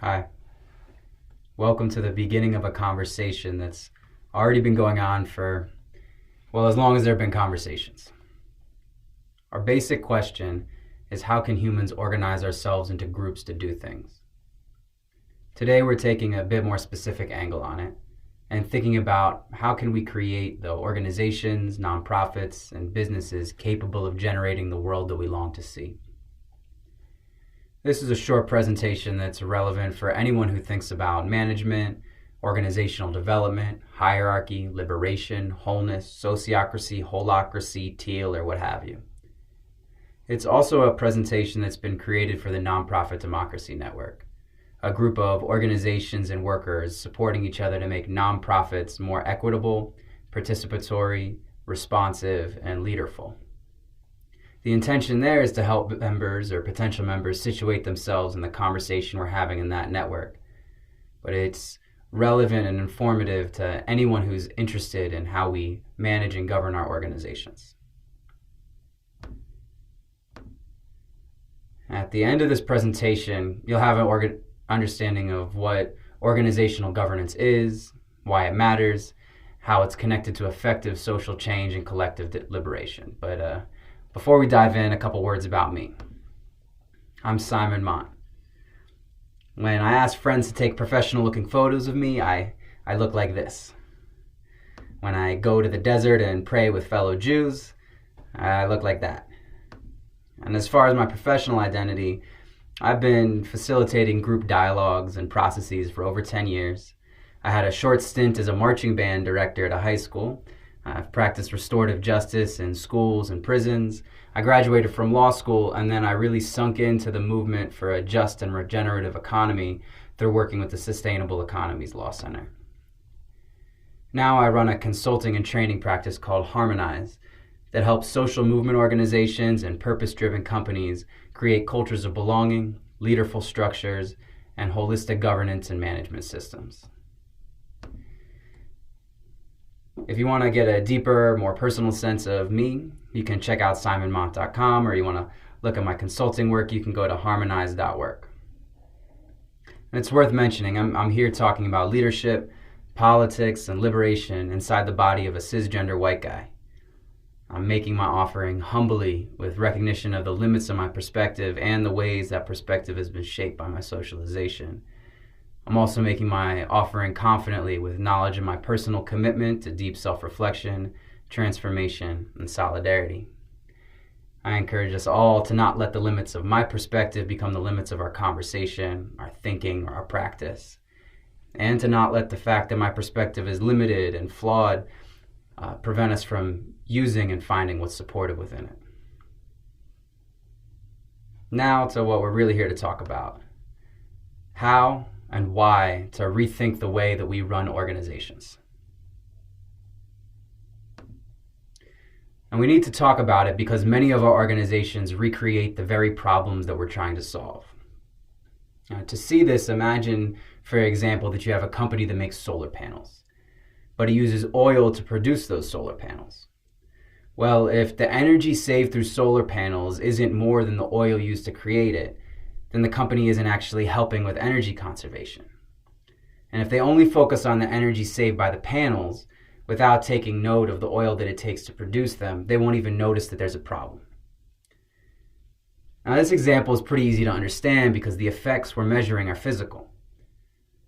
Hi. Welcome to the beginning of a conversation that's already been going on for, as long as there have been conversations. Our basic question is, how can humans organize ourselves into groups to do things? Today we're taking a bit more specific angle on it and thinking about how can we create the organizations, nonprofits, and businesses capable of generating the world that we long to see. This is a short presentation that's relevant for anyone who thinks about management, organizational development, hierarchy, liberation, wholeness, sociocracy, holacracy, teal, or what have you. It's also a presentation that's been created for the Nonprofit Democracy Network, a group of organizations and workers supporting each other to make nonprofits more equitable, participatory, responsive, and leaderful. The intention there is to help members or potential members situate themselves in the conversation we're having in that network. But it's relevant and informative to anyone who's interested in how we manage and govern our organizations. At the end of this presentation, you'll have an understanding of what organizational governance is, why it matters, how it's connected to effective social change and collective liberation. But before we dive in, a couple words about me. I'm Simon Mott. When I ask friends to take professional-looking photos of me, I look like this. When I go to the desert and pray with fellow Jews, I look like that. And as far as my professional identity, I've been facilitating group dialogues and processes for over 10 years. I had a short stint as a marching band director at a high school. I've practiced restorative justice in schools and prisons. I graduated from law school, and then I really sunk into the movement for a just and regenerative economy through working with the Sustainable Economies Law Center. Now I run a consulting and training practice called Harmonize that helps social movement organizations and purpose-driven companies create cultures of belonging, leaderful structures, and holistic governance and management systems. If you want to get a deeper, more personal sense of me, you can check out simonmont.com, or you want to look at my consulting work, you can go to harmonize.work. And it's worth mentioning, I'm here talking about leadership, politics, and liberation inside the body of a cisgender white guy. I'm making my offering humbly with recognition of the limits of my perspective and the ways that perspective has been shaped by my socialization. I'm also making my offering confidently with knowledge of my personal commitment to deep self-reflection, transformation, and solidarity. I encourage us all to not let the limits of my perspective become the limits of our conversation, our thinking, or our practice, and to not let the fact that my perspective is limited and flawed prevent us from using and finding what's supportive within it. Now to what we're really here to talk about. How and why to rethink the way that we run organizations. And we need to talk about it because many of our organizations recreate the very problems that we're trying to solve. To see this, imagine, for example, that you have a company that makes solar panels, but it uses oil to produce those solar panels. Well, if the energy saved through solar panels isn't more than the oil used to create it, then the company isn't actually helping with energy conservation. And if they only focus on the energy saved by the panels without taking note of the oil that it takes to produce them, they won't even notice that there's a problem. Now, this example is pretty easy to understand because the effects we're measuring are physical.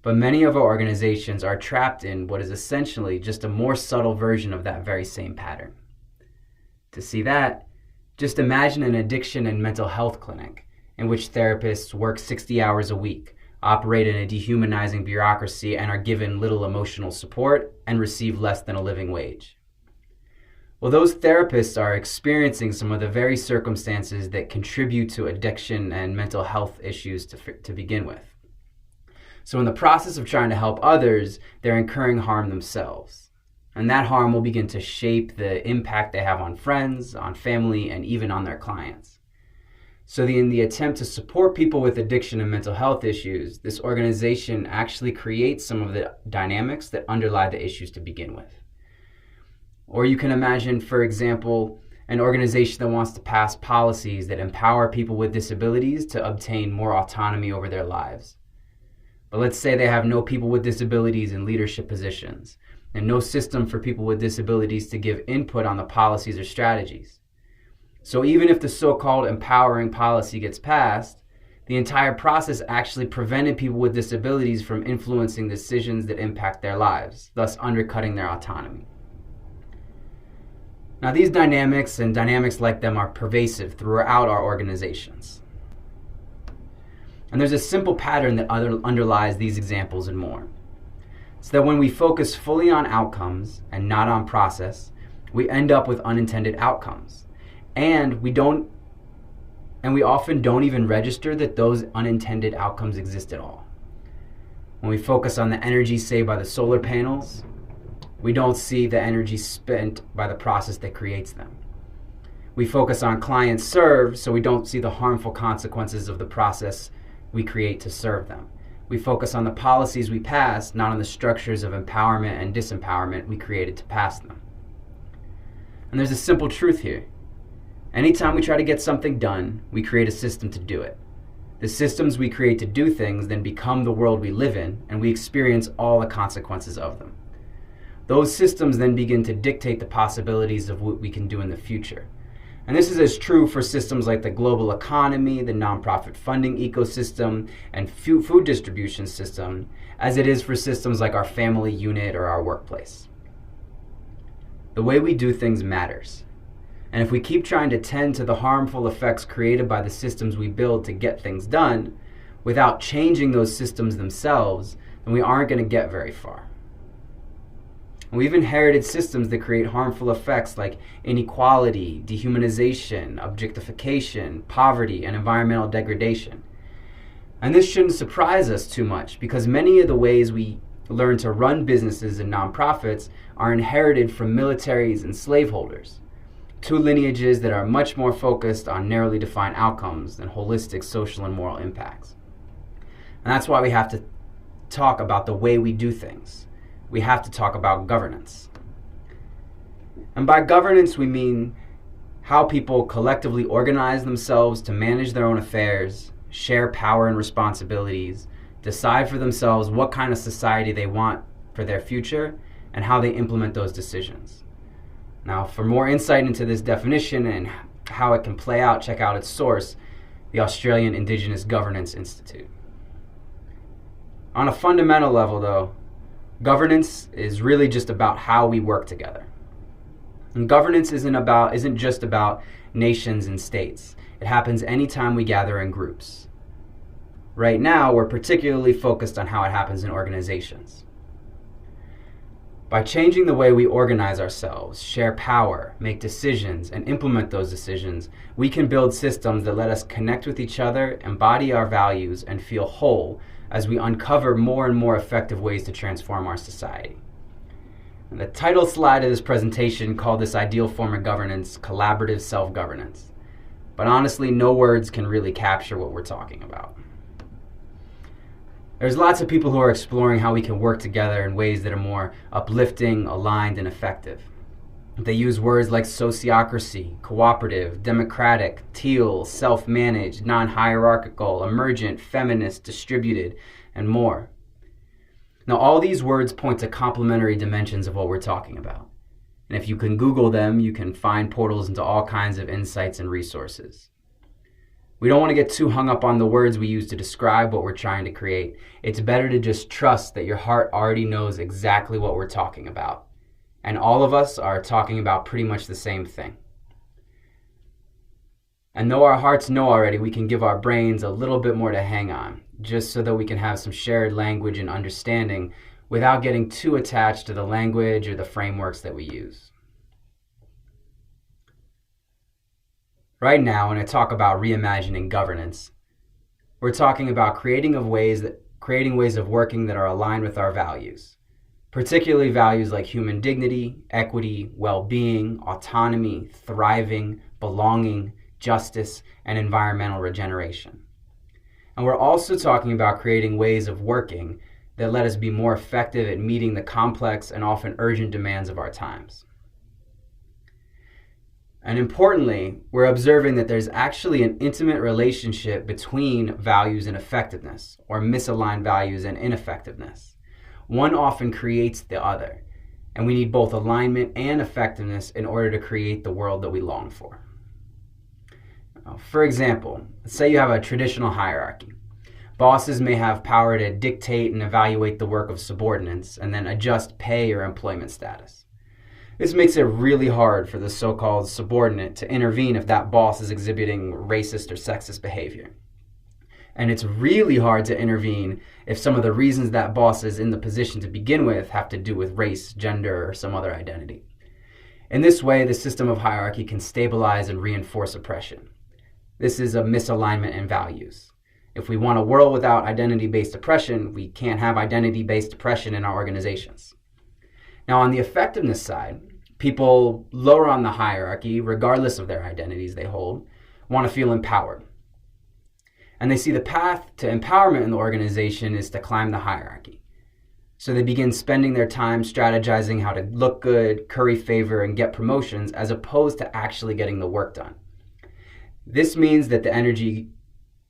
But many of our organizations are trapped in what is essentially just a more subtle version of that very same pattern. To see that, just imagine an addiction and mental health clinic in which therapists work 60 hours a week, operate in a dehumanizing bureaucracy, and are given little emotional support and receive less than a living wage. Well, those therapists are experiencing some of the very circumstances that contribute to addiction and mental health issues to begin with. So in the process of trying to help others, they're incurring harm themselves. And that harm will begin to shape the impact they have on friends, on family, and even on their clients. So in the attempt to support people with addiction and mental health issues, this organization actually creates some of the dynamics that underlie the issues to begin with. Or you can imagine, for example, an organization that wants to pass policies that empower people with disabilities to obtain more autonomy over their lives. But let's say they have no people with disabilities in leadership positions and no system for people with disabilities to give input on the policies or strategies. So even if the so-called empowering policy gets passed, the entire process actually prevented people with disabilities from influencing decisions that impact their lives, thus undercutting their autonomy. Now, these dynamics and dynamics like them are pervasive throughout our organizations. And there's a simple pattern that underlies these examples and more. So that when we focus fully on outcomes and not on process, we end up with unintended outcomes. And we often don't even register that those unintended outcomes exist at all. When we focus on the energy saved by the solar panels, we don't see the energy spent by the process that creates them. We focus on clients served, so we don't see the harmful consequences of the process we create to serve them. We focus on the policies we pass, not on the structures of empowerment and disempowerment we created to pass them. And there's a simple truth here. Anytime we try to get something done, we create a system to do it. The systems we create to do things then become the world we live in, and we experience all the consequences of them. Those systems then begin to dictate the possibilities of what we can do in the future. And this is as true for systems like the global economy, the nonprofit funding ecosystem, and food distribution system, as it is for systems like our family unit or our workplace. The way we do things matters. And if we keep trying to tend to the harmful effects created by the systems we build to get things done, without changing those systems themselves, then we aren't going to get very far. And we've inherited systems that create harmful effects like inequality, dehumanization, objectification, poverty, and environmental degradation. And this shouldn't surprise us too much because many of the ways we learn to run businesses and nonprofits are inherited from militaries and slaveholders, two lineages that are much more focused on narrowly defined outcomes than holistic social and moral impacts. And that's why we have to talk about the way we do things. We have to talk about governance. And by governance, we mean how people collectively organize themselves to manage their own affairs, share power and responsibilities, decide for themselves what kind of society they want for their future, and how they implement those decisions. Now, for more insight into this definition and how it can play out, check out its source, the Australian Indigenous Governance Institute. On a fundamental level, though, governance is really just about how we work together. And governance isn't just about nations and states. It happens anytime we gather in groups. Right now, we're particularly focused on how it happens in organizations. By changing the way we organize ourselves, share power, make decisions, and implement those decisions, we can build systems that let us connect with each other, embody our values, and feel whole as we uncover more and more effective ways to transform our society. And the title slide of this presentation called this ideal form of governance collaborative self-governance. But honestly, no words can really capture what we're talking about. There's lots of people who are exploring how we can work together in ways that are more uplifting, aligned, and effective. They use words like sociocracy, cooperative, democratic, teal, self-managed, non-hierarchical, emergent, feminist, distributed, and more. Now, all these words point to complementary dimensions of what we're talking about. And if you can Google them, you can find portals into all kinds of insights and resources. We don't want to get too hung up on the words we use to describe what we're trying to create. It's better to just trust that your heart already knows exactly what we're talking about. And all of us are talking about pretty much the same thing. And though our hearts know already, we can give our brains a little bit more to hang on, just so that we can have some shared language and understanding without getting too attached to the language or the frameworks that we use. Right now, when I talk about reimagining governance, we're talking about creating ways of working that are aligned with our values, particularly values like human dignity, equity, well-being, autonomy, thriving, belonging, justice, and environmental regeneration. And we're also talking about creating ways of working that let us be more effective at meeting the complex and often urgent demands of our times. And importantly, we're observing that there's actually an intimate relationship between values and effectiveness, or misaligned values and ineffectiveness. One often creates the other, and we need both alignment and effectiveness in order to create the world that we long for. For example, let's say you have a traditional hierarchy. Bosses may have power to dictate and evaluate the work of subordinates and then adjust pay or employment status. This makes it really hard for the so-called subordinate to intervene if that boss is exhibiting racist or sexist behavior. And it's really hard to intervene if some of the reasons that boss is in the position to begin with have to do with race, gender, or some other identity. In this way, the system of hierarchy can stabilize and reinforce oppression. This is a misalignment in values. If we want a world without identity-based oppression, we can't have identity-based oppression in our organizations. Now, on the effectiveness side, people lower on the hierarchy, regardless of their identities they hold, want to feel empowered. And they see the path to empowerment in the organization is to climb the hierarchy. So they begin spending their time strategizing how to look good, curry favor, and get promotions, as opposed to actually getting the work done. This means that the energy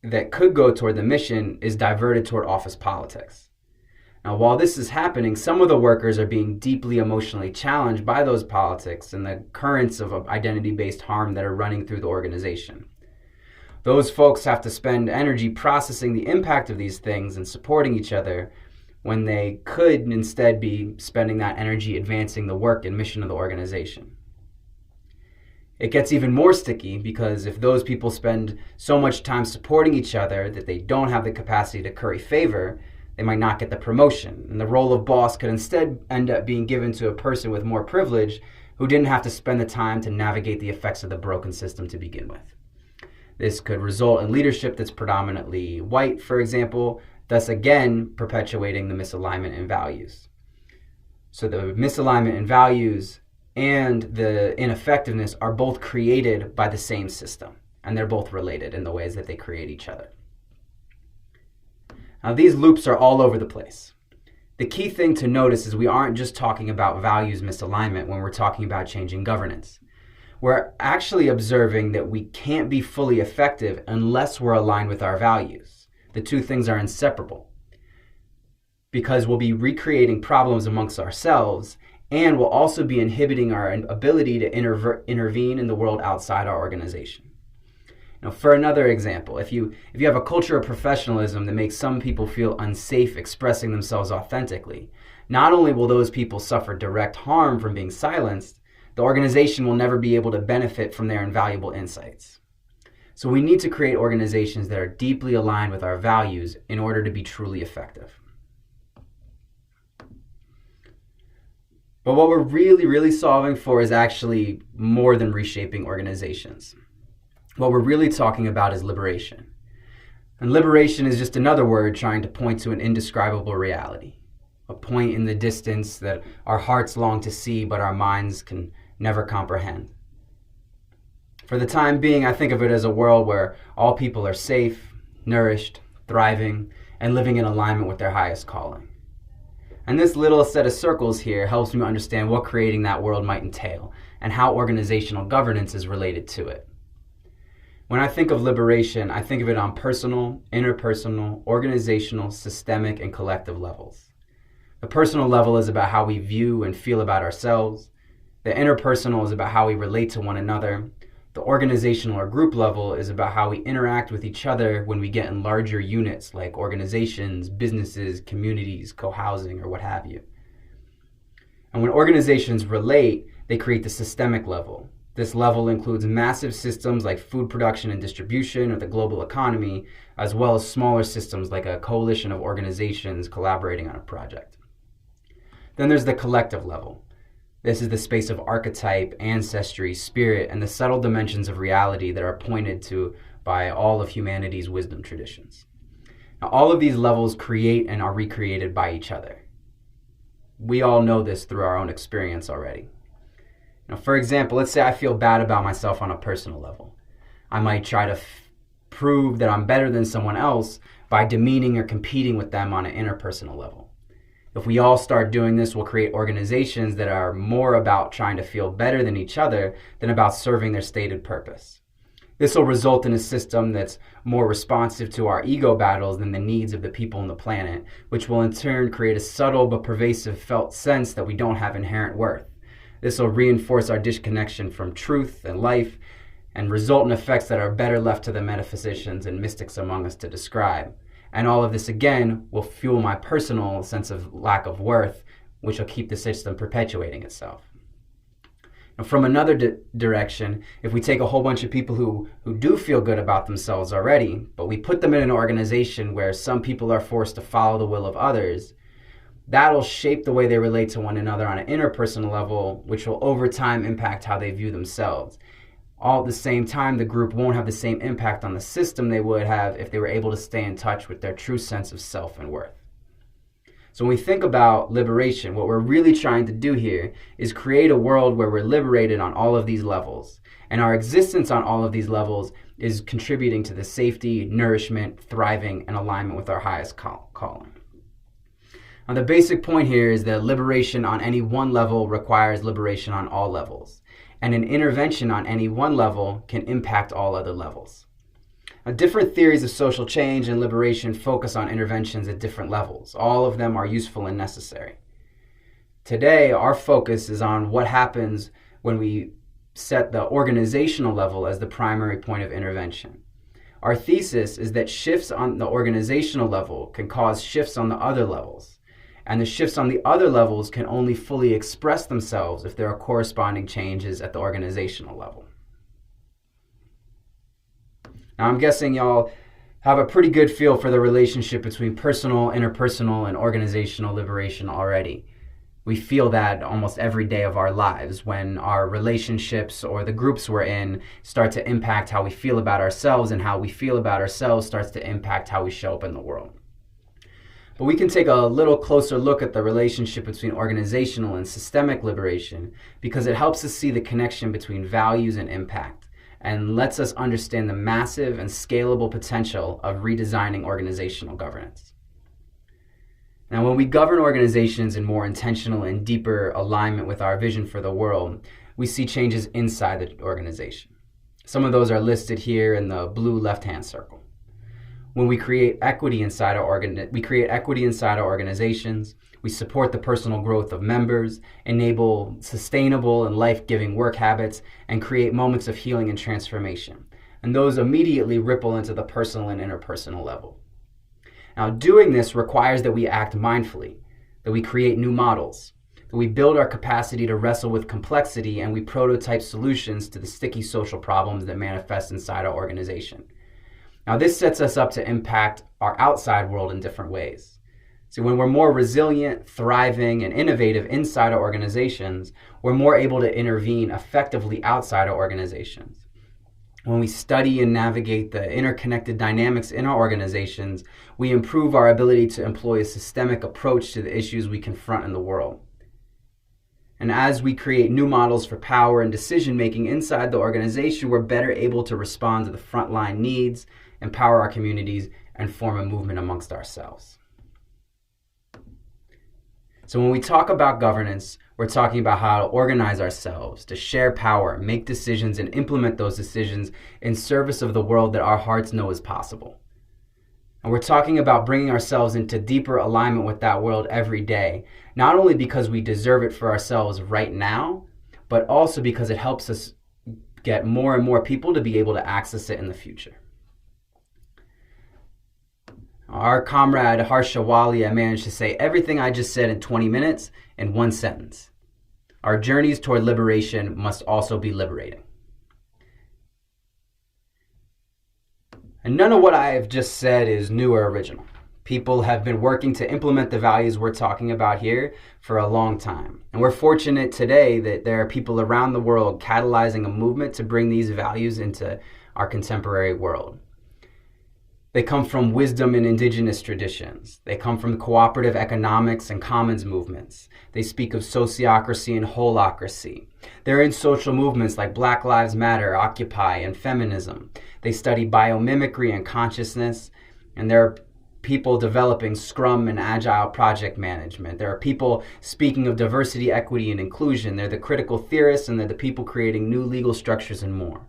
that could go toward the mission is diverted toward office politics. Now, while this is happening, some of the workers are being deeply emotionally challenged by those politics and the currents of identity-based harm that are running through the organization. Those folks have to spend energy processing the impact of these things and supporting each other when they could instead be spending that energy advancing the work and mission of the organization. It gets even more sticky because if those people spend so much time supporting each other that they don't have the capacity to curry favor, they might not get the promotion, and the role of boss could instead end up being given to a person with more privilege who didn't have to spend the time to navigate the effects of the broken system to begin with. This could result in leadership that's predominantly white, for example, thus again perpetuating the misalignment in values. So the misalignment in values and the ineffectiveness are both created by the same system, and they're both related in the ways that they create each other. Now, these loops are all over the place. The key thing to notice is we aren't just talking about values misalignment when we're talking about changing governance. We're actually observing that we can't be fully effective unless we're aligned with our values. The two things are inseparable, because we'll be recreating problems amongst ourselves, and we'll also be inhibiting our ability to intervene in the world outside our organization. Now, for another example, if you have a culture of professionalism that makes some people feel unsafe expressing themselves authentically, not only will those people suffer direct harm from being silenced, the organization will never be able to benefit from their invaluable insights. So we need to create organizations that are deeply aligned with our values in order to be truly effective. But what we're really solving for is actually more than reshaping organizations. What we're really talking about is liberation. And liberation is just another word trying to point to an indescribable reality, a point in the distance that our hearts long to see but our minds can never comprehend. For the time being, I think of it as a world where all people are safe, nourished, thriving, and living in alignment with their highest calling. And this little set of circles here helps me understand what creating that world might entail and how organizational governance is related to it. When I think of liberation, I think of it on personal, interpersonal, organizational, systemic, and collective levels. The personal level is about how we view and feel about ourselves. The interpersonal is about how we relate to one another. The organizational or group level is about how we interact with each other when we get in larger units like organizations, businesses, communities, co-housing, or what have you. And when organizations relate, they create the systemic level. This level includes massive systems like food production and distribution or the global economy, as well as smaller systems like a coalition of organizations collaborating on a project. Then there's the collective level. This is the space of archetype, ancestry, spirit, and the subtle dimensions of reality that are pointed to by all of humanity's wisdom traditions. Now, all of these levels create and are recreated by each other. We all know this through our own experience already. Now, for example, let's say I feel bad about myself on a personal level. I might try to prove that I'm better than someone else by demeaning or competing with them on an interpersonal level. If we all start doing this, we'll create organizations that are more about trying to feel better than each other than about serving their stated purpose. This will result in a system that's more responsive to our ego battles than the needs of the people on the planet, which will in turn create a subtle but pervasive felt sense that we don't have inherent worth. This will reinforce our disconnection from truth and life and result in effects that are better left to the metaphysicians and mystics among us to describe. And all of this, again, will fuel my personal sense of lack of worth, which will keep the system perpetuating itself. Now, from another direction, if we take a whole bunch of people who do feel good about themselves already, but we put them in an organization where some people are forced to follow the will of others, that'll shape the way they relate to one another on an interpersonal level, which will over time impact how they view themselves. All at the same time, the group won't have the same impact on the system they would have if they were able to stay in touch with their true sense of self and worth. So when we think about liberation, what we're really trying to do here is create a world where we're liberated on all of these levels. And our existence on all of these levels is contributing to the safety, nourishment, thriving, and alignment with our highest calling. Now, the basic point here is that liberation on any one level requires liberation on all levels. And an intervention on any one level can impact all other levels. Now, different theories of social change and liberation focus on interventions at different levels. All of them are useful and necessary. Today, our focus is on what happens when we set the organizational level as the primary point of intervention. Our thesis is that shifts on the organizational level can cause shifts on the other levels. And the shifts on the other levels can only fully express themselves if there are corresponding changes at the organizational level. Now, I'm guessing y'all have a pretty good feel for the relationship between personal, interpersonal, and organizational liberation already. We feel that almost every day of our lives when our relationships or the groups we're in start to impact how we feel about ourselves, and how we feel about ourselves starts to impact how we show up in the world. But we can take a little closer look at the relationship between organizational and systemic liberation because it helps us see the connection between values and impact, and lets us understand the massive and scalable potential of redesigning organizational governance. Now, when we govern organizations in more intentional and deeper alignment with our vision for the world, we see changes inside the organization. Some of those are listed here in the blue left-hand circle. When we create equity inside our organizations, we support the personal growth of members, enable sustainable and life-giving work habits, and create moments of healing and transformation. And those immediately ripple into the personal and interpersonal level. Now, doing this requires that we act mindfully, that we create new models, that we build our capacity to wrestle with complexity, and we prototype solutions to the sticky social problems that manifest inside our organization. Now, this sets us up to impact our outside world in different ways. So when we're more resilient, thriving, and innovative inside our organizations, we're more able to intervene effectively outside our organizations. When we study and navigate the interconnected dynamics in our organizations, we improve our ability to employ a systemic approach to the issues we confront in the world. And as we create new models for power and decision-making inside the organization, we're better able to respond to the frontline needs, empower our communities, and form a movement amongst ourselves. So when we talk about governance, we're talking about how to organize ourselves, to share power, make decisions, and implement those decisions in service of the world that our hearts know is possible. And we're talking about bringing ourselves into deeper alignment with that world every day, not only because we deserve it for ourselves right now, but also because it helps us get more and more people to be able to access it in the future. Our comrade Harsha Walia managed to say everything I just said in 20 minutes in one sentence. Our journeys toward liberation must also be liberating. And none of what I have just said is new or original. People have been working to implement the values we're talking about here for a long time. And we're fortunate today that there are people around the world catalyzing a movement to bring these values into our contemporary world. They come from wisdom in indigenous traditions. They come from cooperative economics and commons movements. They speak of sociocracy and holacracy. They're in social movements like Black Lives Matter, Occupy, and feminism. They study biomimicry and consciousness, and they're people developing Scrum and Agile project management. There are people speaking of diversity, equity, and inclusion. They're the critical theorists, and they're the people creating new legal structures and more.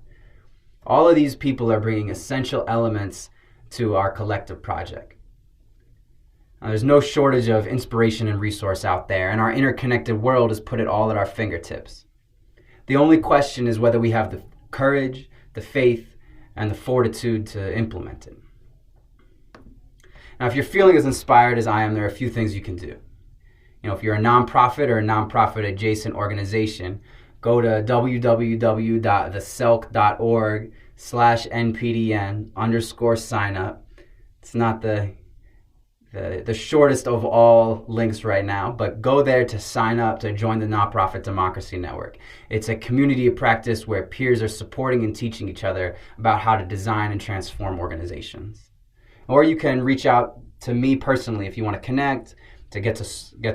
All of these people are bringing essential elements to our collective project. Now, there's no shortage of inspiration and resource out there, and our interconnected world has put it all at our fingertips. The only question is whether we have the courage, the faith, and the fortitude to implement it. Now, if you're feeling as inspired as I am, there are a few things you can do. If you're a nonprofit or a nonprofit adjacent organization, go to www.theselk.org/NPDN_sign up. It's not the shortest of all links right now, but go there to sign up to join the Nonprofit Democracy Network. It's a community of practice where peers are supporting and teaching each other about how to design and transform organizations. Or you can reach out to me personally if you want to connect, to get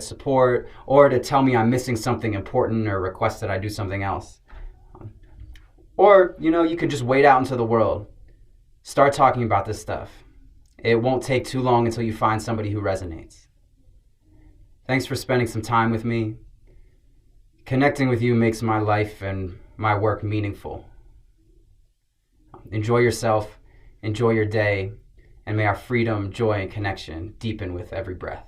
support, or to tell me I'm missing something important or request that I do something else. Or, you can just wade out into the world. Start talking about this stuff. It won't take too long until you find somebody who resonates. Thanks for spending some time with me. Connecting with you makes my life and my work meaningful. Enjoy yourself, enjoy your day, and may our freedom, joy, and connection deepen with every breath.